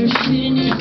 شیرینی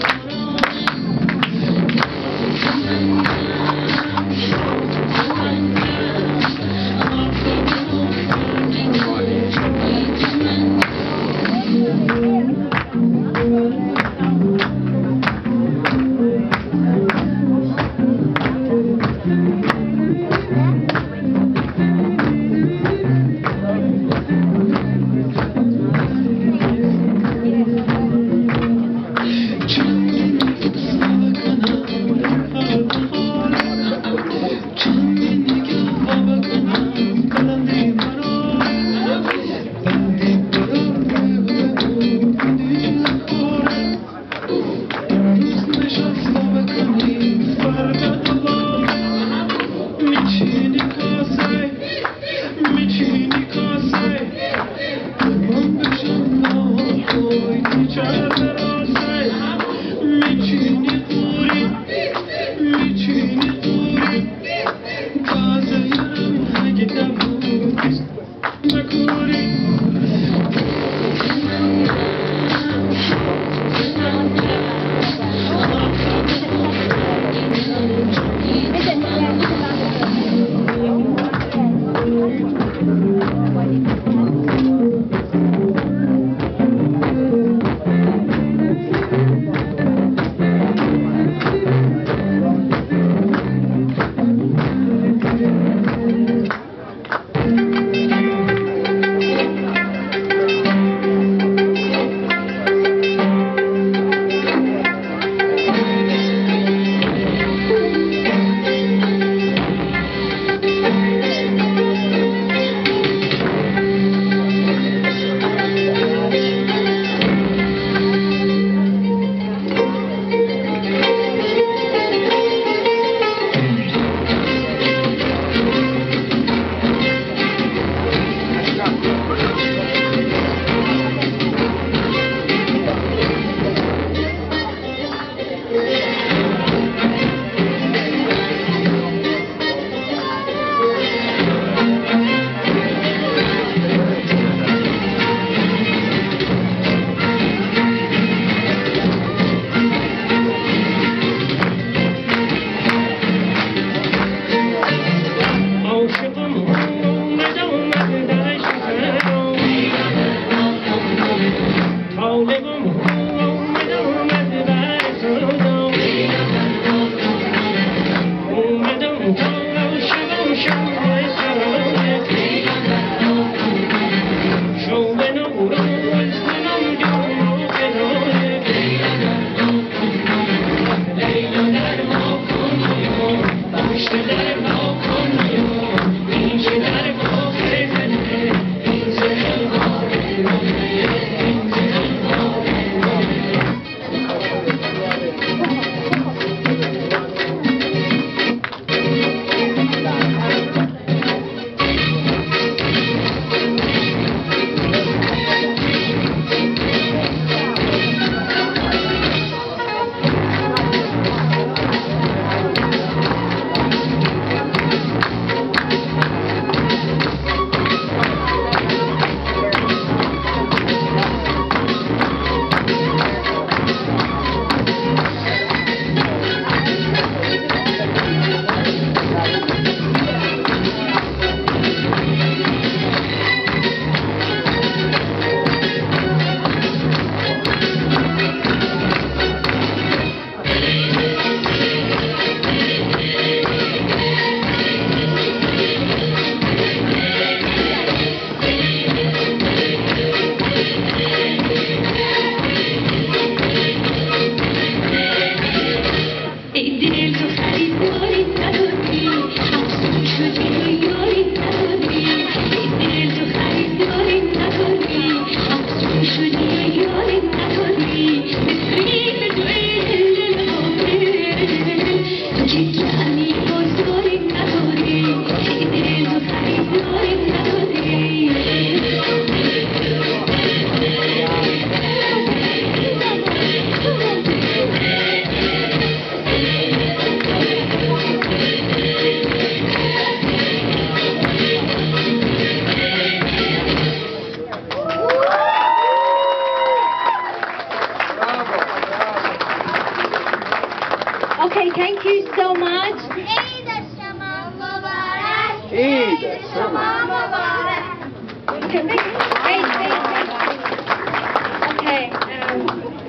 Okay,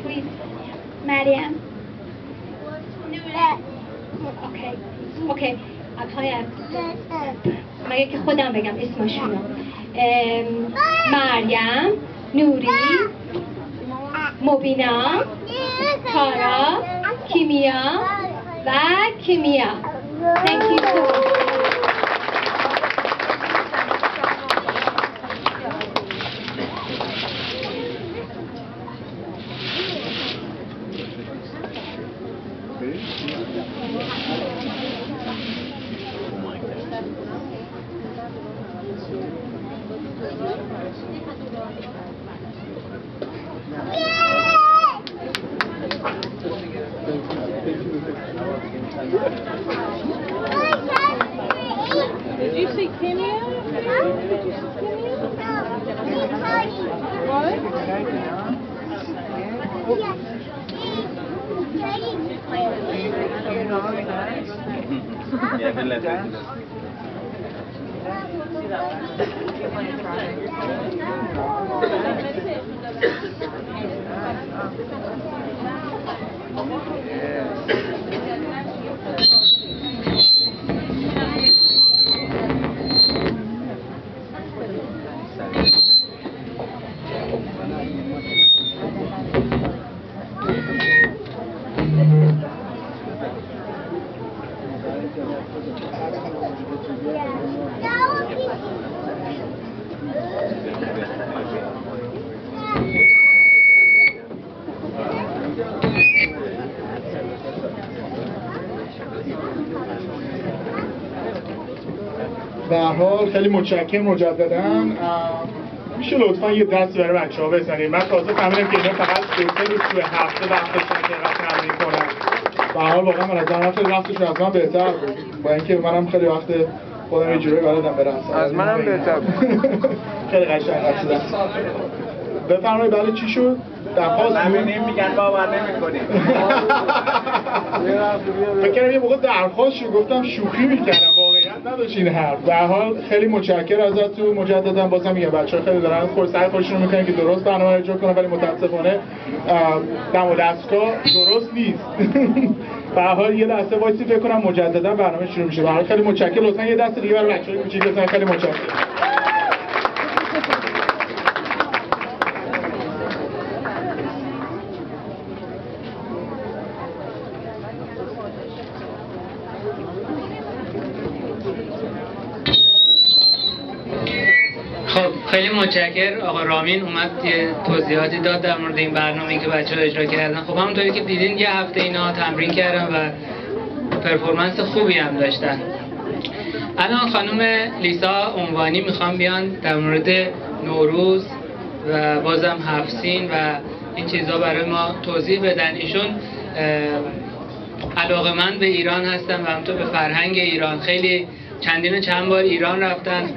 please, Mariam. Okay, مگه که خودم بگم اسمشونو. مریم، نوری، مبینا، تارا، کیمیا و کیمیا. Thank you so much. Did you see Kimia? Did you see Kimia? What? Yeah, good luck. به هر حال خیلی متشکرم مجدداً. میشه لطفاً یه دست برای بچه‌ها بزنید. من تازه فهمیدم که اینا فقط 2-3 روز توی هفته وقتشون که اینقدر تمرین کنن. به هر حال واقعا من از نظر خیلی وقتشون از من بهتر بود. با اینکه منم خیلی وقت خودم یه جوری بلدم برم. از منم بهتر بود. خیلی قشنگ رفتم. بفرمایید بله چی شد؟ درخواست میگن باور نمی‌کنیم. فکر کنم یه موقع درخواست شد گفتم شوخی می‌کردم واقعیت نداشت این حرف. به هر حال خیلی متشکرم ازتون مجددا. بازم میگم بچه‌ها خیلی دارن خودشون می‌کنن که درست برنامه رو اجرا کنن ولی متأسفانه دم و دستگاه درست نیست. به هر حال یه لحظه وایسی فکر کنم مجددا برنامه شروع میشه. به هر حال خیلی متشکرم. لطفاً یه دست دیگه برای بچه‌های کوچیک بزنید. خیلی متشکرم. خیلی متشکرم. آقا رامین اومد یه توضیحاتی داد در مورد این برنامه‌ای که بچه‌ها اجرا کردن. خب همونطوری که دیدین یه هفته اینا تمرین کردن و پرفورمنس خوبی هم داشتن. الان خانم لیسا اونوانی میخوام بیان در مورد نوروز و بازم هفسین و این چیزا برای ما توضیح بدن. ایشون علاقه‌مند به ایران هستن و همونطور به فرهنگ ایران. خیلی چند بار ایران رفتن،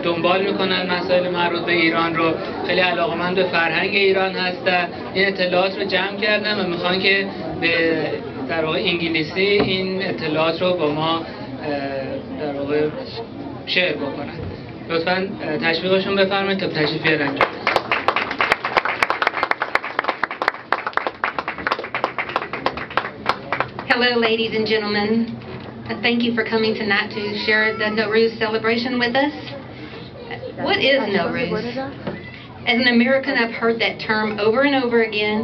دنبال میکنن مسائل مربوط به ایران رو، خیلی علاقه‌مند به فرهنگ ایران هستن. این اطلاعات رو جمع کردن و میخوان که به در واقع انگلیسی این اطلاعات رو با ما در واقع شیر بکنن. لطفاً تشویقشون بفرمایید تا تشریف بیارن. Hello, ladies and gentlemen. Thank you for coming tonight to share the Noruz celebration with us. What is Noruz? As an American, I've heard that term over and over again,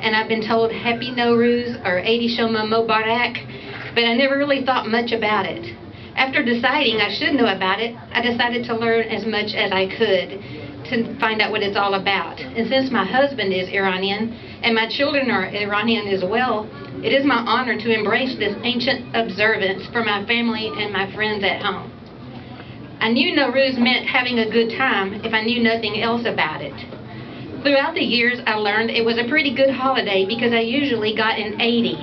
and I've been told Happy Noruz or Eid Shoma Mubarak, but I never really thought much about it. After deciding I should know about it, I decided to learn as much as I could to find out what it's all about. And since my husband is Iranian and my children are Iranian as well, it is my honor to embrace this ancient observance for my family and my friends at home. I knew Noruz meant having a good time if I knew nothing else about it. Throughout the years, I learned it was a pretty good holiday because I usually got an 80,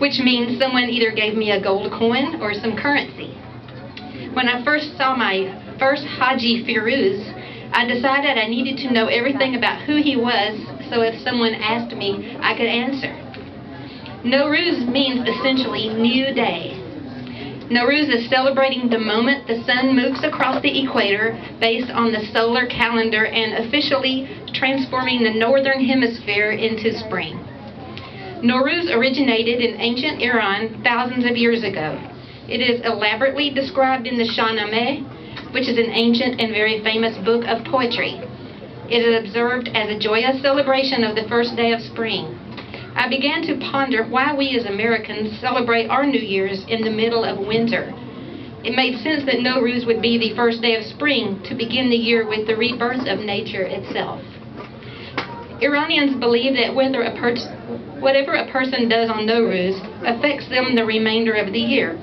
which means someone either gave me a gold coin or some currency. When I first saw my first Haji Firuz, I decided I needed to know everything about who he was, so if someone asked me, I could answer. Noruz means essentially new day. Noruz is celebrating the moment the sun moves across the equator based on the solar calendar and officially transforming the northern hemisphere into spring. Noruz originated in ancient Iran thousands of years ago. It is elaborately described in the Shahnameh, which is an ancient and very famous book of poetry. It is observed as a joyous celebration of the first day of spring. I began to ponder why we as Americans celebrate our New Year's in the middle of winter. It made sense that Noruz would be the first day of spring to begin the year with the rebirth of nature itself. Iranians believe that whatever a person does on Noruz affects them the remainder of the year.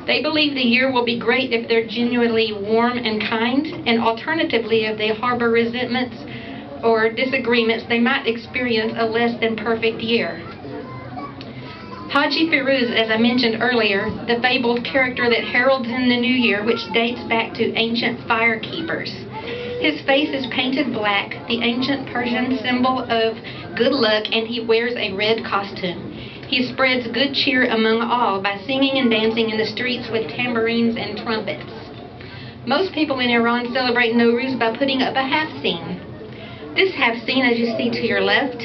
They believe the year will be great if they're genuinely warm and kind, and alternatively, if they harbor resentments or disagreements, they might experience a less than perfect year. Haji Firuz, as I mentioned earlier, the fabled character that heralds in the new year, which dates back to ancient fire keepers. His face is painted black, the ancient Persian symbol of good luck, and he wears a red costume. He spreads good cheer among all by singing and dancing in the streets with tambourines and trumpets. Most people in Iran celebrate Noruz by putting up a half scene. This half scene, as you see to your left,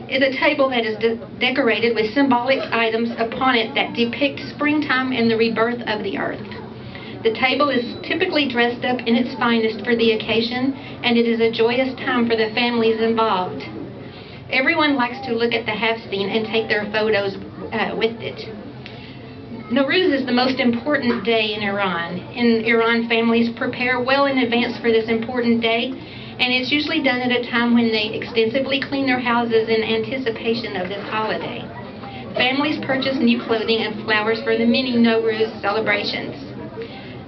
is a table that is decorated with symbolic items upon it that depict springtime and the rebirth of the earth. The table is typically dressed up in its finest for the occasion, and it is a joyous time for the families involved. Everyone likes to look at the half scene and take their photos with it. Noruz is the most important day in Iran. In Iran, families prepare well in advance for this important day, and it's usually done at a time when they extensively clean their houses in anticipation of this holiday. Families purchase new clothing and flowers for the many Noruz celebrations.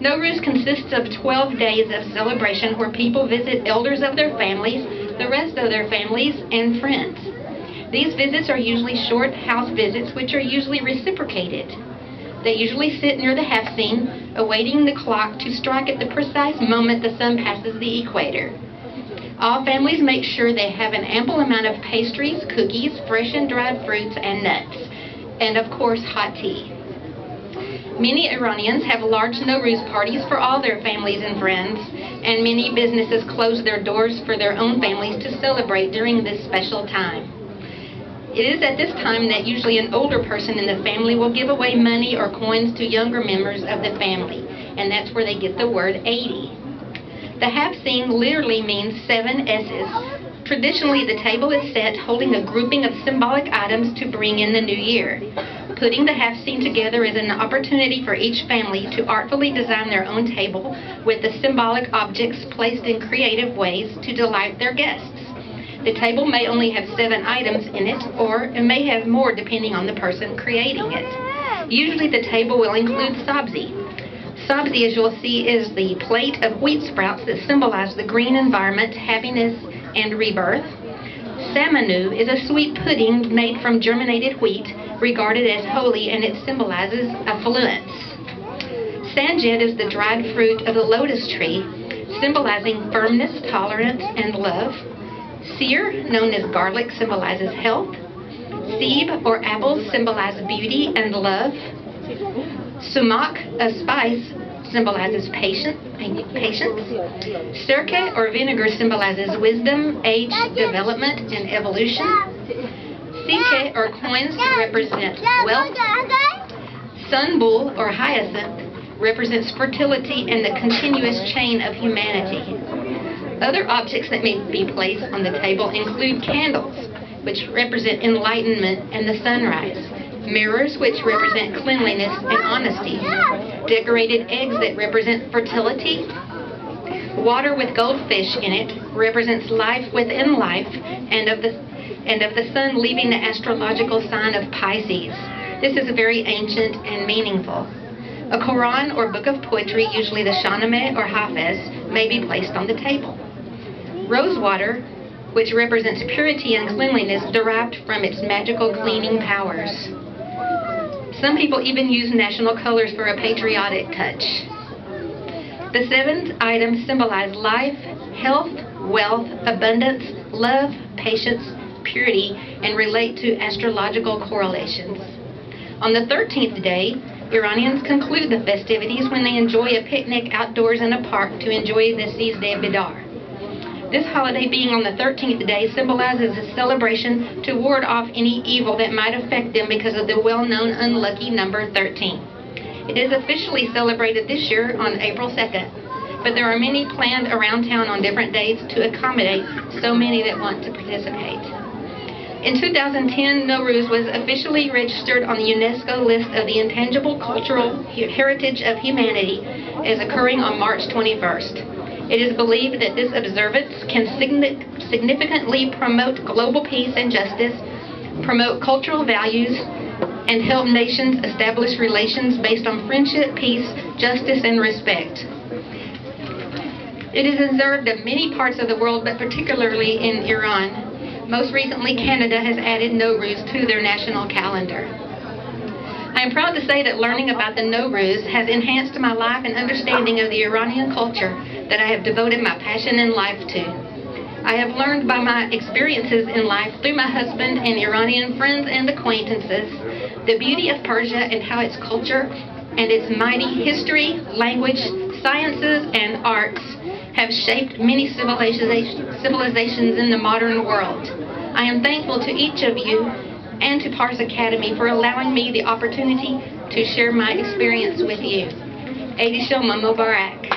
Noruz consists of 12 days of celebration where people visit elders of their families, the rest of their families, and friends. These visits are usually short house visits, which are usually reciprocated. They usually sit near the half scene, awaiting the clock to strike at the precise moment the sun passes the equator. All families make sure they have an ample amount of pastries, cookies, fresh and dried fruits, and nuts, and of course hot tea. Many Iranians have large Noruz parties for all their families and friends, and many businesses close their doors for their own families to celebrate during this special time. It is at this time that usually an older person in the family will give away money or coins to younger members of the family, and that's where they get the word 80. The half scene literally means 7 S's. Traditionally, the table is set holding a grouping of symbolic items to bring in the new year. Putting the half scene together is an opportunity for each family to artfully design their own table with the symbolic objects placed in creative ways to delight their guests. The table may only have 7 items in it, or it may have more depending on the person creating it. Usually the table will include sabzi. Sabzi, as you'll see, is the plate of wheat sprouts that symbolize the green environment, happiness, and rebirth. Samanu is a sweet pudding made from germinated wheat, regarded as holy, and it symbolizes affluence. Sanjed is the dried fruit of the lotus tree, symbolizing firmness, tolerance, and love. Seer, known as garlic, symbolizes health. Seb, or apples, symbolize beauty and love. Sumac, a spice, symbolizes patience. Sirke, or vinegar, symbolizes wisdom, age, development, and evolution. Sike, or coins, represent wealth. Sunbul, or hyacinth, represents fertility and the continuous chain of humanity. Other objects that may be placed on the table include candles, which represent enlightenment and the sunrise. Mirrors, which represent cleanliness and honesty. Decorated eggs that represent fertility. Water with goldfish in it represents life within life, and of the sun leaving the astrological sign of Pisces. This is very ancient and meaningful. A Quran or book of poetry, usually the Shahnameh or Hafiz, may be placed on the table. Rose water, which represents purity and cleanliness derived from its magical cleaning powers. Some people even use national colors for a patriotic touch. The 7 items symbolize life, health, wealth, abundance, love, patience, purity, and relate to astrological correlations. On the 13th day, Iranians conclude the festivities when they enjoy a picnic outdoors in a park to enjoy the Seas de Bidar. This holiday being on the 13th day symbolizes a celebration to ward off any evil that might affect them because of the well-known unlucky number 13. It is officially celebrated this year on April 2nd, but there are many planned around town on different dates to accommodate so many that want to participate. In 2010, Noruz was officially registered on the UNESCO list of the Intangible Cultural Heritage of Humanity as occurring on March 21st. It is believed that this observance can significantly promote global peace and justice, promote cultural values, and help nations establish relations based on friendship, peace, justice, and respect. It is observed in many parts of the world, but particularly in Iran. Most recently, Canada has added Noruz to their national calendar. I am proud to say that learning about the Noruz has enhanced my life and understanding of the Iranian culture that I have devoted my passion and life to. I have learned by my experiences in life through my husband and Iranian friends and acquaintances the beauty of Persia and how its culture and its mighty history, language, sciences, and arts have shaped many civilizations in the modern world. I am thankful to each of you and to Pars Academy for allowing me the opportunity to share my experience with you. Eid Shoma Mubarak.